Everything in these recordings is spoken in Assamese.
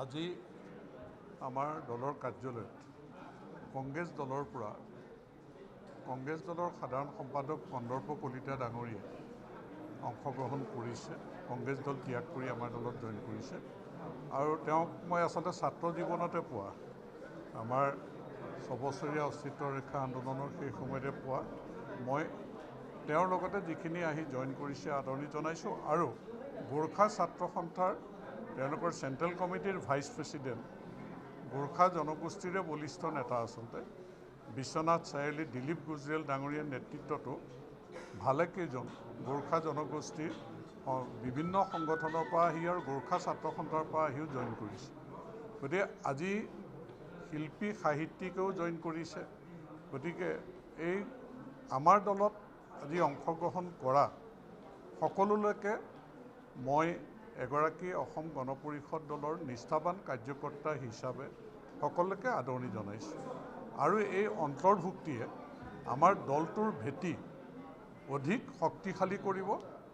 আজি আমাৰ দলৰ কাৰ্যালয়ত কংগ্ৰেছ দলৰ পৰা কংগ্ৰেছ দলৰ সাধাৰণ সম্পাদক কন্দৰ্প কলিতা ডাঙৰীয়ে অংশগ্ৰহণ কৰিছে। কংগ্ৰেছ দল ত্যাগ কৰি আমাৰ দলত জইন কৰিছে আৰু তেওঁক মই আচলতে ছাত্ৰ জীৱনতে পোৱা, আমাৰ 6 বছৰীয়া অস্তিত্ব ৰক্ষা আন্দোলনৰ সেই সময়তে পোৱা। মই তেওঁৰ লগতে যিখিনি আহি জইন কৰিছে আদৰণি জনাইছোঁ আৰু গোৰ্খা ছাত্ৰ সন্থাৰ তেওঁলোকৰ চেণ্ট্ৰেল কমিটিৰ ভাইচ প্ৰেছিডেণ্ট, গোৰ্খা জনগোষ্ঠীৰে বলিষ্ঠ নেতা আচলতে বিশ্বনাথ চাৰিআলি দিলীপ গুজৰেল ডাঙৰীয়াৰ নেতৃত্বতো ভালেকেইজন গোৰ্খা জনগোষ্ঠীৰ বিভিন্ন সংগঠনৰ পৰা আহি আৰু গোৰ্খা ছাত্ৰ সন্থাৰ পৰা আহিও জইন কৰিছে। গতিকে আজি শিল্পী সাহিত্যিকেও জইন কৰিছে। গতিকে এই আমাৰ দলত আজি অংশগ্ৰহণ কৰা সকলোলৈকে মই এগৰাকী অসম গণ পৰিষদ দলৰ নিষ্ঠাবান কাৰ্যকৰ্তা হিচাপে সকলোকে আদৰণি জনাইছোঁ আৰু এই অন্তৰ্ভুক্তিয়ে আমাৰ দলটোৰ ভেটি অধিক শক্তিশালী কৰিব।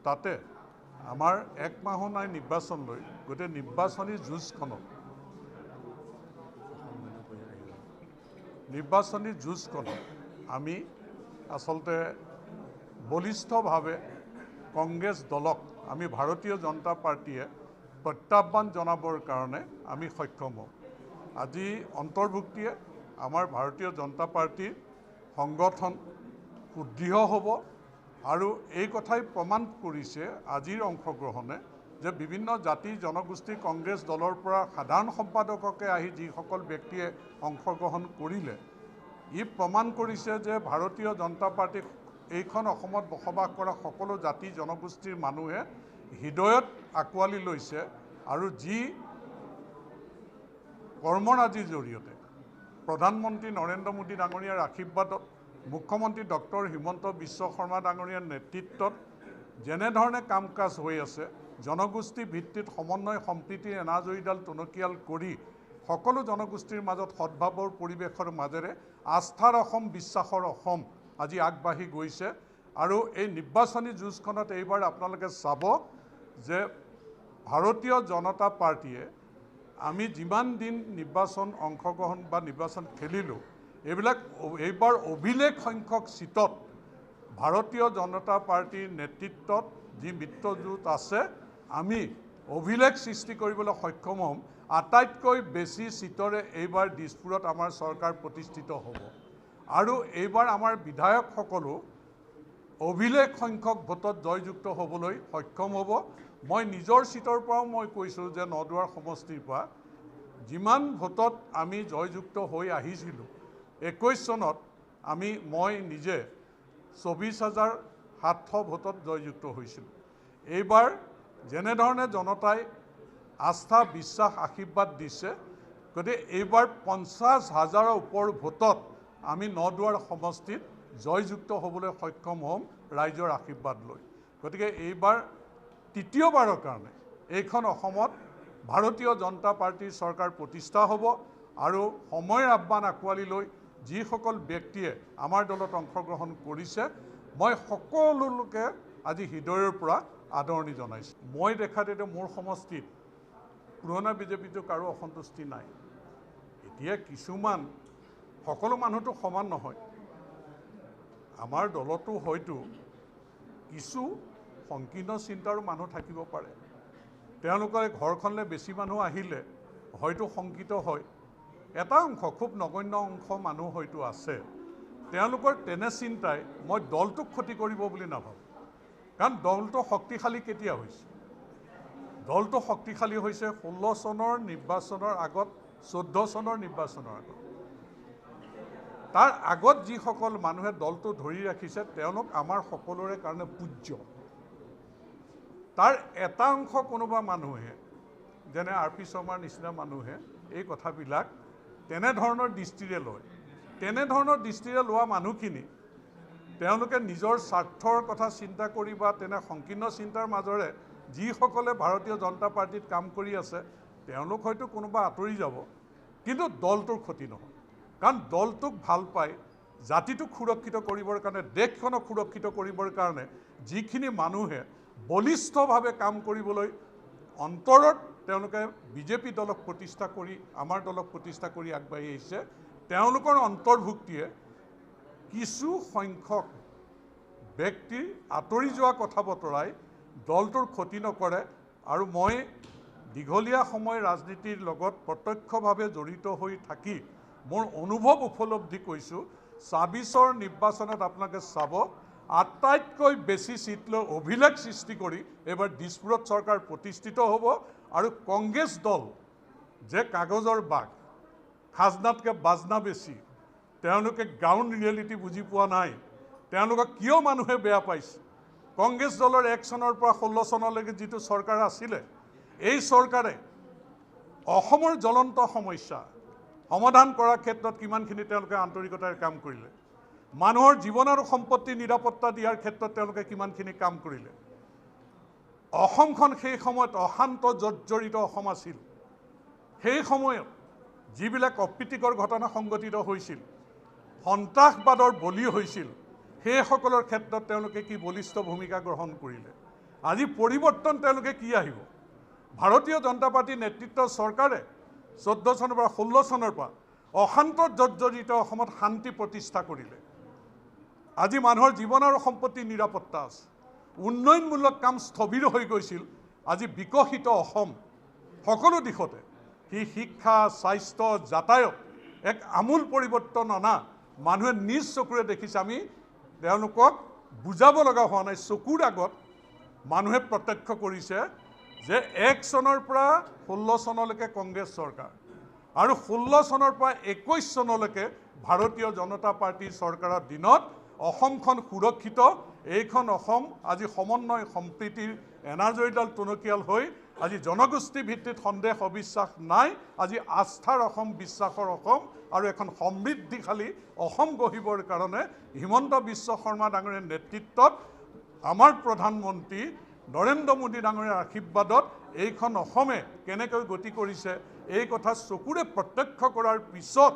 তাতে আমাৰ 1 মাহো নাই নিৰ্বাচনলৈ, গোটেই নিৰ্বাচনী যুঁজখনত আমি আচলতে বলিষ্ঠভাৱে কংগ্ৰেছ দলক আমি ভাৰতীয় জনতা পাৰ্টীয়ে প্ৰত্যাহ্বান জনাবৰ কাৰণে আমি সক্ষম হ'ম। আজি অন্তৰ্ভুক্তিয়ে আমাৰ ভাৰতীয় জনতা পাৰ্টীৰ সংগঠন সুদৃঢ় হ'ব আৰু এই কথাই প্ৰমাণ কৰিছে আজিৰ অংশগ্ৰহণে যে বিভিন্ন জাতি জনগোষ্ঠী কংগ্ৰেছ দলৰ পৰা সাধাৰণ সম্পাদককে আহি যিসকল ব্যক্তিয়ে অংশগ্ৰহণ কৰিলে, ই প্ৰমাণ কৰিছে যে ভাৰতীয় জনতা পাৰ্টীক এইখন অসমত বসবাস কৰা সকলো জাতি জনগোষ্ঠীৰ মানুহে হৃদয়ত আঁকোৱালি লৈছে আৰু যি কৰ্মৰাজিৰ জৰিয়তে প্ৰধানমন্ত্ৰী নৰেন্দ্ৰ মোদী ডাঙৰীয়াৰ আশীৰ্বাদত মুখ্যমন্ত্ৰী ডক্টৰ হিমন্ত বিশ্ব শৰ্মা ডাঙৰীয়াৰ নেতৃত্বত যেনেধৰণে কাম কাজ হৈ আছে, জনগোষ্ঠী ভিত্তিত সমন্বয় সম্প্ৰীতিৰ এনাজৰীডাল টনকিয়াল কৰি সকলো জনগোষ্ঠীৰ মাজত সদ্ভাৱৰ পৰিৱেশৰ মাজেৰে আস্থাৰ অসম, বিশ্বাসৰ অসম আজি আগবাঢ়ি গৈছে। আৰু এই নিৰ্বাচনী যুঁজখনত এইবাৰ আপোনালোকে চাব যে ভাৰতীয় জনতা পাৰ্টীয়ে আমি যিমান দিন নিৰ্বাচন অংশগ্ৰহণ বা নিৰ্বাচন খেলিলোঁ, এইবাৰ অভিলেখ সংখ্যক চিটত ভাৰতীয় জনতা পাৰ্টীৰ নেতৃত্বত যি মিত্ৰজোঁট আছে, আমি অভিলেখ সৃষ্টি কৰিবলৈ সক্ষম হ'ম। আটাইতকৈ বেছি চিটৰে এইবাৰ দিছপুৰত আমাৰ চৰকাৰ প্ৰতিষ্ঠিত হ'ব আৰু এইবাৰ আমাৰ বিধায়কসকলো অভিলেখ সংখ্যক ভোটত জয়যুক্ত হ'বলৈ সক্ষম হ'ব। মই নিজৰ চিটৰ পৰাও মই কৈছোঁ যে নদুৱাৰ সমষ্টিৰ পৰা যিমান ভোটত আমি জয়যুক্ত হৈ আহিছিলোঁ, 21 চনত মই নিজে 24,700 ভোটত জয়যুক্ত হৈছিলোঁ। এইবাৰ যেনেধৰণে জনতাই আস্থা, বিশ্বাস, আশীৰ্বাদ দিছে, গতিকে এইবাৰ 50,000ৰ ওপৰ ভোটত আমি নদুৱাৰ সমষ্টিত জয়যুক্ত হ'বলৈ সক্ষম হ'ম ৰাইজৰ আশীৰ্বাদ লৈ। গতিকে এইবাৰ তৃতীয়বাৰৰ কাৰণে এইখন অসমত ভাৰতীয় জনতা পাৰ্টীৰ চৰকাৰ প্ৰতিষ্ঠা হ'ব আৰু সময়ৰ আহ্বান আঁকোৱালি লৈ যিসকল ব্যক্তিয়ে আমাৰ দলত অংশগ্ৰহণ কৰিছে, মই সকলো লোকে আজি হৃদয়ৰ পৰা আদৰণি জনাইছোঁ। মই দেখাত এতিয়া মোৰ সমষ্টিত পুৰণা বিজেপিটো কাৰো অসন্তুষ্টি নাই। এতিয়া কিছুমান, সকলো মানুহটো সমান নহয়। আমাৰ দলতো হয়তো কিছু সংকীৰ্ণ চিন্তাৰো মানুহ থাকিব পাৰে। তেওঁলোকে ঘৰখনলৈ বেছি মানুহ আহিলে হয়তো শংকিত হয়। এটা অংশ, খুব নগণ্য অংশ মানুহ হয়তো আছে, তেওঁলোকৰ তেনে চিন্তাই মই দলটোক ক্ষতি কৰিব বুলি নাভাবোঁ। কাৰণ দলটো শক্তিশালী কেতিয়া হৈছে? দলটো শক্তিশালী হৈছে 16 চনৰ নিৰ্বাচনৰ আগত, 14 চনৰ নিৰ্বাচনৰ আগত। তাৰ আগত যিসকল মানুহে দলটো ধৰি ৰাখিছে, তেওঁলোক আমাৰ সকলোৰে কাৰণে পূজ্য। তাৰ এটা অংশ কোনোবা মানুহে, যেনে RP শৰ্মাৰ নিচিনা মানুহে এই কথাবিলাক তেনেধৰণৰ দৃষ্টিৰে লয়। তেনেধৰণৰ দৃষ্টিৰে লোৱা মানুহখিনি তেওঁলোকে নিজৰ স্বাৰ্থৰ কথা চিন্তা কৰি বা তেনে সংকীৰ্ণ চিন্তাৰ মাজেৰে যিসকলে ভাৰতীয় জনতা পাৰ্টীত কাম কৰি আছে, তেওঁলোক হয়তো কোনোবা আঁতৰি যাব, কিন্তু দলটোৰ ক্ষতি নহয়। কাৰণ দলটোক ভাল পায়, জাতিটোক সুৰক্ষিত কৰিবৰ কাৰণে, দেশখনক সুৰক্ষিত কৰিবৰ কাৰণে যিখিনি মানুহে বলিষ্ঠভাৱে কাম কৰিবলৈ অন্তৰত তেওঁলোকে বিজেপি দলক প্ৰতিষ্ঠা কৰি আমাৰ দলক প্ৰতিষ্ঠা কৰি আগবাঢ়ি আহিছে তেওঁলোকৰ অন্তৰ্ভুক্তিয়ে কিছু সংখ্যক ব্যক্তি আঁতৰি যোৱা কথা বতৰাই দলটোৰ ক্ষতি নকৰে আৰু মই দীঘলীয়া সময় ৰাজনীতিৰ লগত প্ৰত্যক্ষভাৱে জড়িত হৈ থাকি মোৰ অনুভৱ উপলব্ধি কৰিছোঁ ২৬ৰ নিৰ্বাচনত আপোনালোকে চাব আটাইতকৈ বেছি চিট লৈ অভিলেখ সৃষ্টি কৰি এইবাৰ দিছপুৰত চৰকাৰ প্ৰতিষ্ঠিত হ'ব আৰু কংগ্ৰেছ দল যে কাগজৰ বাঘ খাজনাতকৈ বাজনা বেছি তেওঁলোকে গ্ৰাউণ্ড ৰিয়েলিটি বুজি পোৱা নাই তেওঁলোকক কিয় মানুহে বেয়া পাইছে কংগ্ৰেছ দলৰ ১ চনৰ পৰা ১৬ চনলৈকে যিটো চৰকাৰ আছিলে এই চৰকাৰে অসমৰ জ্বলন্ত সমস্যা সমাধান কৰাৰ ক্ষেত্ৰত কিমানখিনি তেওঁলোকে আন্তৰিকতাৰে কাম কৰিলে মানুহৰ জীৱন আৰু সম্পত্তি নিৰাপত্তা দিয়াৰ ক্ষেত্ৰত তেওঁলোকে কিমানখিনি কাম কৰিলে অসমখন সেই সময়ত অশান্ত জৰ্জৰিত অসম আছিল সেই সময়ত যিবিলাক অপ্ৰীতিকৰ ঘটনা সংঘটিত হৈছিল সন্ত্ৰাসবাদৰ বলি হৈছিল সেইসকলৰ ক্ষেত্ৰত তেওঁলোকে কি বলিষ্ঠ ভূমিকা গ্ৰহণ কৰিলে আজি পৰিৱৰ্তন তেওঁলোকে কি আহিব ভাৰতীয় জনতা পাৰ্টি নেতৃত্বৰ চৰকাৰে 14 চনৰ পৰা 16 চনৰ পৰা অশান্ত জৰ্জৰিত অসমত শান্তি প্ৰতিষ্ঠা কৰিলে আজি মানুহৰ জীৱন আৰু সম্পত্তি নিৰাপত্তা আছে উন্নয়নমূলক কাম স্থবিৰ হৈ গৈছিল আজি বিকশিত অসম সকলো দিশতে সি শিক্ষা স্বাস্থ্য যাতায়াত এক আমূল পৰিৱৰ্তন অনা মানুহে নিজ চকুৰে দেখিছে আমি তেওঁলোকক বুজাব লগা হোৱা নাই চকুৰ আগত মানুহে প্ৰত্যক্ষ কৰিছে যে ১ চনৰ পৰা 16 চনলৈকে কংগ্ৰেছ চৰকাৰ আৰু 16 চনৰ পৰা 21 চনলৈকে ভাৰতীয় জনতা পাৰ্টিৰ চৰকাৰৰ দিনত অসমখন সুৰক্ষিত এইখন অসম আজি সমন্বয় সম্প্ৰীতিৰ এনাজৰীডাল টনকিয়াল হৈ আজি জনগোষ্ঠী ভিত্তিত সন্দেহ অবিশ্বাস নাই আজি আস্থাৰ অসম বিশ্বাসৰ অসম আৰু এখন সমৃদ্ধিশালী অসম গঢ়িবৰ কাৰণে হিমন্ত বিশ্ব শৰ্মা ডাঙৰীয়াৰ নেতৃত্বত আমাৰ প্ৰধানমন্ত্ৰী নৰেন্দ্ৰ মোদী ডাঙৰীয়াৰ আশীৰ্বাদত এইখন অসমে কেনেকৈ গতি কৰিছে এই কথা চকুৰে প্ৰত্যক্ষ কৰাৰ পিছত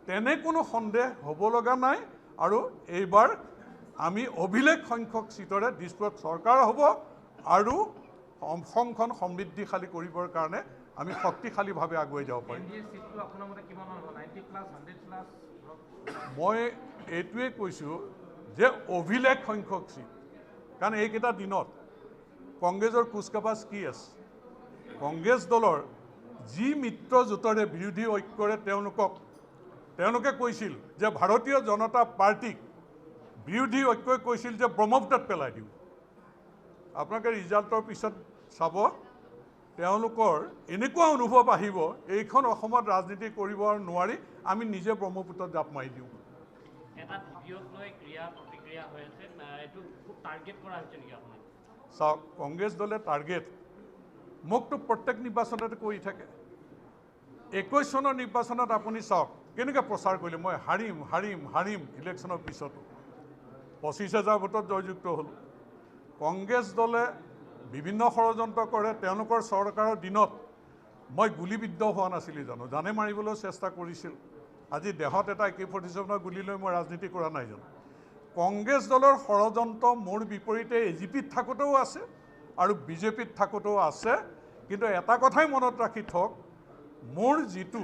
তেনে কোনো সন্দেহ হ'ব লগা নাই আৰু এইবাৰ আমি অভিলেখ সংখ্যক সিটৰে দিছপুৰত চৰকাৰ হ'ব আৰু অসমখন সমৃদ্ধিশালী কৰিবৰ কাৰণে আমি শক্তিশালীভাৱে আগুৱাই যাব পাৰিম মই এইটোৱে কৈছোঁ যে অভিলেখ সংখ্যক সিট কাৰণ এইকেইটা দিনত কংগ্ৰেছৰ কুচকাৱাজ কি আছে কংগ্ৰেছ দলৰ যি মিত্ৰজোঁটৰে বিৰোধী ঐক্যৰে তেওঁলোকে কৈছিল যে ভাৰতীয় জনতা পাৰ্টিক বিৰোধী ঐক্যই কৈছিল যে ব্ৰহ্মপুত্ৰত পেলাই দিওঁ আপোনালোকে ৰিজাল্টৰ পিছত চাব তেওঁলোকৰ এনেকুৱা অনুভৱ আহিব এইখন অসমত ৰাজনীতি কৰিব নোৱাৰি আমি নিজে ব্ৰহ্মপুত্ৰত জাপ মাৰি দিওঁ এটা ভিডিঅ'ক লৈ ক্ৰিয়া প্ৰতিক্ৰিয়া হৈ আছে এইটো খুব টাৰ্গেট কৰা হৈছে নেকি আপোনাক চাওক কংগ্ৰেছ দলে টাৰ্গেট মোকতো প্ৰত্যেক নিৰ্বাচনতে কৰি থাকে 21 চনৰ নিৰ্বাচনত আপুনি চাওক কেনেকৈ প্ৰচাৰ কৰিলে মই হাৰিম হাৰিম হাৰিম ইলেকশ্যনৰ পিছতো 25,000 ভোটত জয়যুক্ত হ'লোঁ কংগ্ৰেছ দলে বিভিন্ন ষড়যন্ত্ৰ কৰে তেওঁলোকৰ চৰকাৰৰ দিনত মই গুলীবিদ্ধ হোৱা নাছিলোঁ জানে মাৰিবলৈ চেষ্টা কৰিছিল আজি দেহত এটা AK-47 গুলী লৈ মই ৰাজনীতি কৰা নাই জানো কংগ্ৰেছ দলৰ ষড়যন্ত্ৰ মোৰ বিপৰীতে AGPত থাকোঁতেও আছে আৰু BJPত থাকোঁতেও আছে কিন্তু এটা কথাই মনত ৰাখি থওক মোৰ যিটো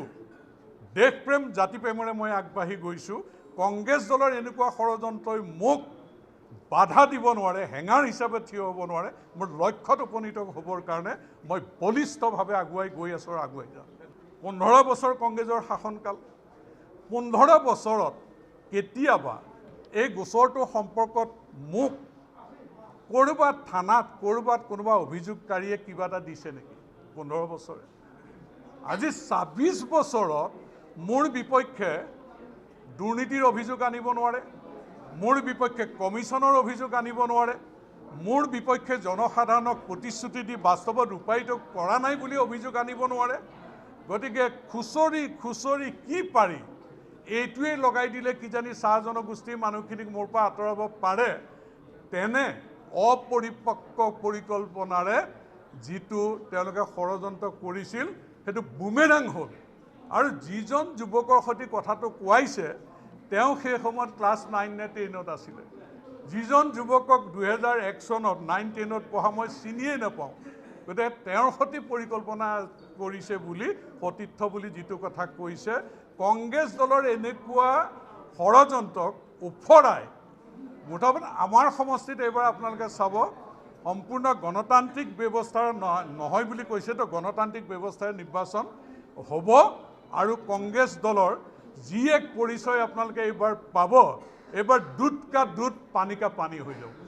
দেশপ্ৰেম জাতিপ্ৰেমেৰে মই আগবাঢ়ি গৈছোঁ কংগ্ৰেছ দলৰ এনেকুৱা ষড়যন্ত্ৰই মোক বাধা দিব নোৱাৰে হেঙাৰ হিচাপে থিয় হ'ব নোৱাৰে মোৰ লক্ষ্যত উপনীত হ'বৰ কাৰণে মই বলিষ্ঠভাৱে আগুৱাই গৈ আছোঁ আৰু আগুৱাই যাম 15 বছৰ কংগ্ৰেছৰ শাসনকাল 15 বছৰত কেতিয়াবা এই গোচৰটোৰ সম্পৰ্কত মোক ক'ৰবাত থানাত ক'ৰবাত কোনোবা অভিযোগকাৰীয়ে কিবা এটা দিছে নেকি 15 বছৰে আজি 26 বছৰত মোৰ বিপক্ষে দুৰ্নীতিৰ অভিযোগ আনিব নোৱাৰে মোৰ বিপক্ষে কমিশনৰ অভিযোগ আনিব নোৱাৰে মোৰ বিপক্ষে জনসাধাৰণক প্ৰতিশ্ৰুতি দি বাস্তৱত ৰূপায়িত কৰা নাই বুলি অভিযোগ আনিব নোৱাৰে গতিকে খুচৰি কি পাৰি এইটোৱে লগাই দিলে কিজানি চাহ জনগোষ্ঠীৰ মানুহখিনিক মোৰ পৰা আঁতৰাব পাৰে তেনে অপৰিপক্ক পৰিকল্পনাৰে যিটো তেওঁলোকে ষড়যন্ত্ৰ কৰিছিল সেইটো বুমেৰাং হ'ল আৰু যিজন যুৱকৰ সৈতে কথাটো কোৱাইছে তেওঁ সেই সময়ত ক্লাছ 9 নে 10ত আছিলে যিজন যুৱকক 2001 চনত 9-10ত পঢ়া মই চিনিয়েই নাপাওঁ গতিকে তেওঁৰ সতি পৰিকল্পনা কৰিছে বুলি সতীৰ্থ বুলি যিটো কথা কৈছে, কংগ্ৰেছ দলৰ এনেকুৱা ষড়যন্ত্ৰক ওফৰাই মুঠতে আমাৰ সমষ্টিত এইবাৰ আপোনালোকে চাব সম্পূৰ্ণ গণতান্ত্ৰিক ব্যৱস্থাৰ নহয় বুলি কৈছে, তো গণতান্ত্ৰিক ব্যৱস্থাৰ নিৰ্বাচন হ'ব আৰু কংগ্ৰেছ দলৰ যি এক পৰিচয় আপোনালোকে এইবাৰ পাব, এইবাৰ দুধ কা দুধ পানী কা পানী হৈ যাব।